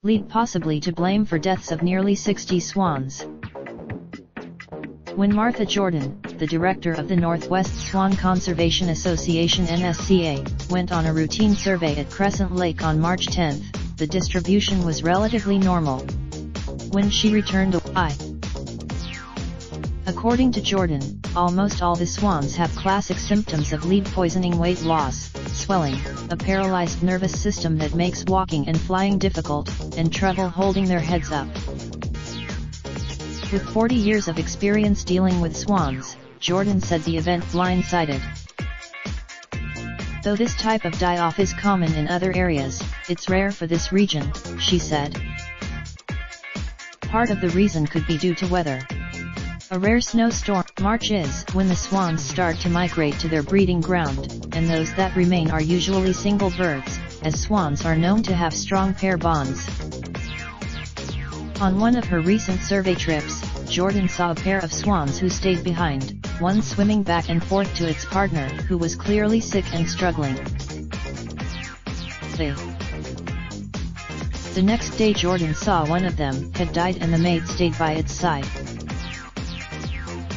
Lead possibly to blame for deaths of nearly 60 swans. When Martha Jordan, the director of the Northwest Swan Conservation Association (NSCA), went on a routine survey at Crescent Lake on March 10, the distribution was relatively normal. When she returned According to Jordan, almost all the swans have classic symptoms of lead poisoning: weight loss, swelling, a paralyzed nervous system that makes walking and flying difficult, and trouble holding their heads up. With 40 years of experience dealing with swans, Jordan said the event blindsided. Though this type of die-off is common in other areas, it's rare for this region, she said. Part of the reason could be due to weather. A rare snowstorm. March is when the swans start to migrate to their breeding ground, and those that remain are usually single birds, as swans are known to have strong pair bonds. On one of her recent survey trips, Jordan saw a pair of swans who stayed behind, one swimming back and forth to its partner, who was clearly sick and struggling. The next day Jordan saw one of them had died and the mate stayed by its side.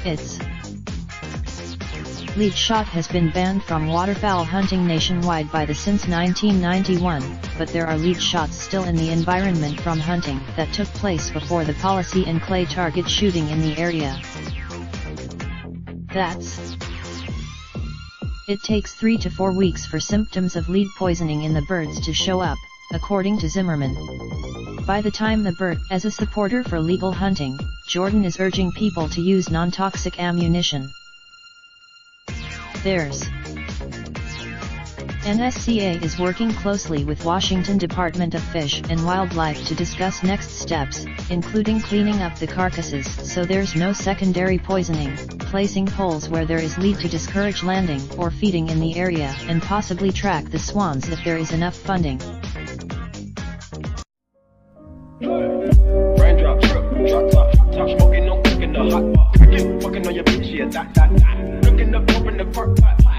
Its lead shot has been banned from waterfowl hunting nationwide since 1991, but there are lead shots still in the environment from hunting that took place before the policy and clay target shooting in the area. It takes 3 to 4 weeks for symptoms of lead poisoning in the birds to show up, according to Zimmerman. By the time the bird, as a supporter for legal hunting, Jordan is urging people to use non-toxic ammunition. NSCA is working closely with Washington Department of Fish and Wildlife to discuss next steps, including cleaning up the carcasses so there's no secondary poisoning, placing poles where there is lead to discourage landing or feeding in the area, and possibly track the swans if there is enough funding. Raindrop, drop top smoking, no cooking the hot pot. Fucking on your bitch, yeah, that. Looking up, open the park pot.